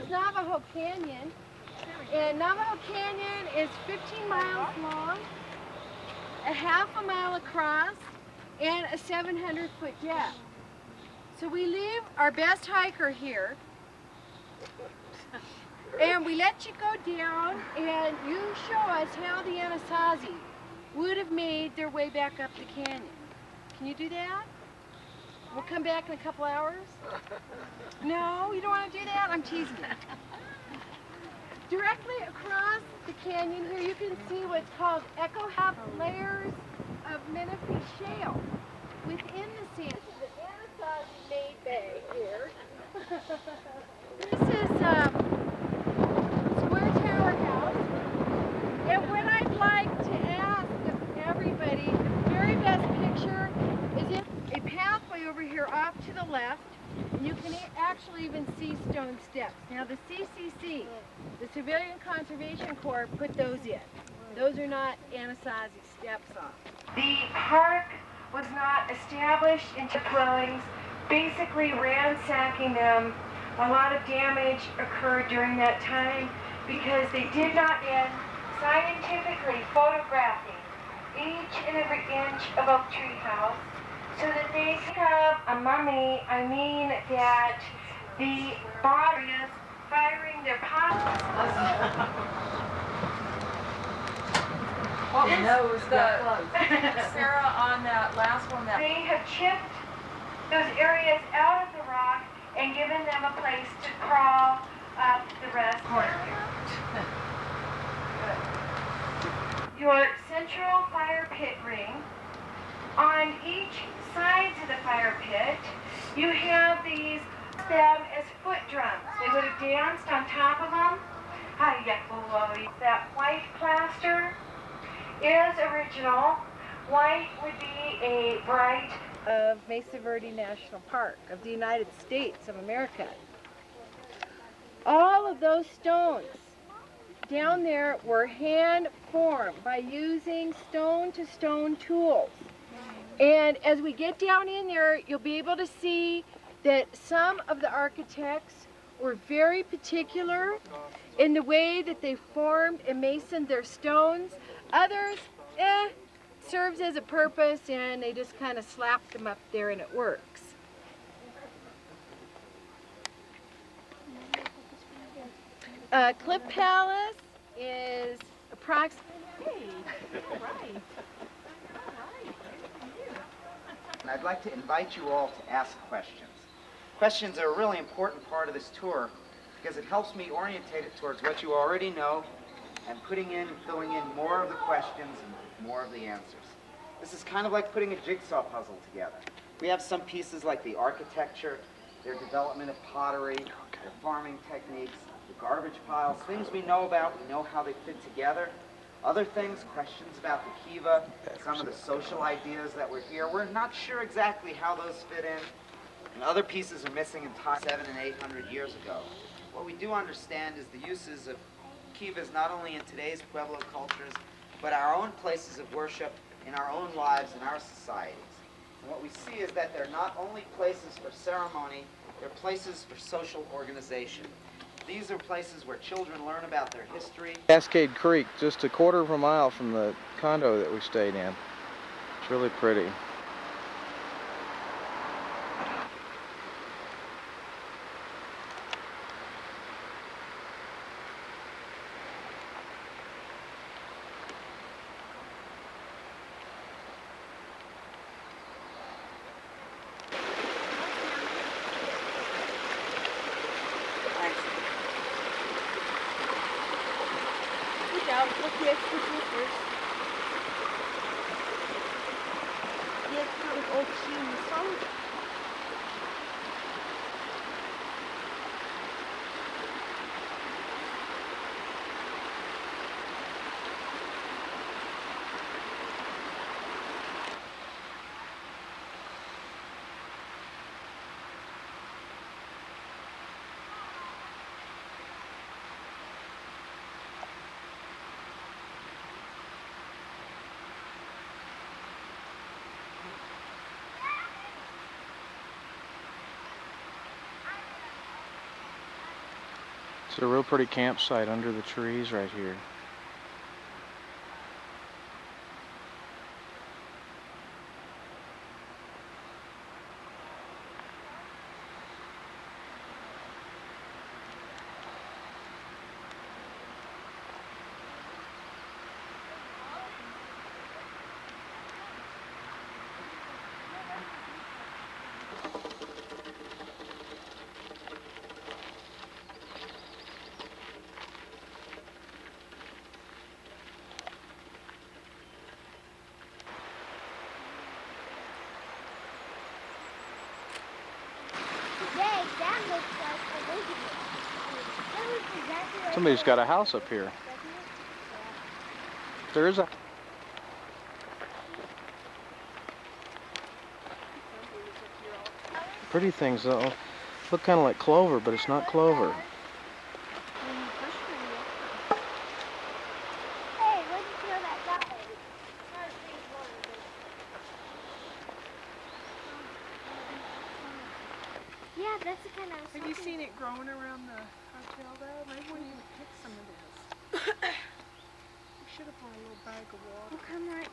is Navajo Canyon, and Navajo Canyon is 15 miles long, a half a mile across, and a 700-foot depth. So we leave our best hiker here, and we let you go down, and you show us how the Anasazi would have made their way back up the canyon. Can you do that? We'll come back in a couple hours. No, you don't want to do that? I'm teasing you. Directly across the canyon here, you can see what's called echo half layers of Menifee shale within the sand. This is the Anasazi made bay here. This is Square Tower House. And what I'd like to ask of everybody, the very best picture is in a pathway over here off to the left. And you can actually even see stone steps. Now the CCC, the Civilian Conservation Corps, put those in. Those are not Anasazi steps off. The park was not established into dwellings, basically ransacking them. A lot of damage occurred during that time because they did not end scientifically photographing each and every inch of Oak Tree House so that they could have a mummy. I mean that the bodies firing their pots. What was Sarah, on that last one? They have chipped those areas out of the rock and given them a place to crawl up the rest. Your central fire pit ring. On each sides of the fire pit, you have them as foot drums. They would have danced on top of them. That white plaster is original. White would be a bright of Mesa Verde National Park of the United States of America. All of those stones down there were hand formed by using stone-to-stone tools. And as we get down in there, you'll be able to see that some of the architects were very particular in the way that they formed and masoned their stones. Others, serves as a purpose, and they just kind of slapped them up there and it works. Cliff Palace is approximately... And I'd like to invite you all to ask questions. Questions are a really important part of this tour because it helps me orientate it towards what you already know and filling in more of the questions and more of the answers. This is kind of like putting a jigsaw puzzle together. We have some pieces like the architecture, their development of pottery, their farming techniques, the garbage piles, things we know about, we know how they fit together. Other things, questions about the kiva, some of the social ideas that were here, we're not sure exactly how those fit in. And other pieces are missing in time 700 and 800 years ago. What we do understand is the uses of kivas not only in today's Pueblo cultures, but our own places of worship in our own lives and our societies. And what we see is that they're not only places for ceremony, they're places for social organization. These are places where children learn about their history. Cascade Creek, just a quarter of a mile from the condo that we stayed in. It's really pretty. It's a real pretty campsite under the trees right here. Yay, that looks like a lady. That looks exactly like Somebody's got a house up here. There is a... Pretty things though. Look kind of like clover, but it's not clover. Hey, where'd you throw that guy? Yeah, that's the kind I was Have you talking seen it growing around the hotel though? Maybe we need to pick some of this. We should have brought a little bag of water. We'll come right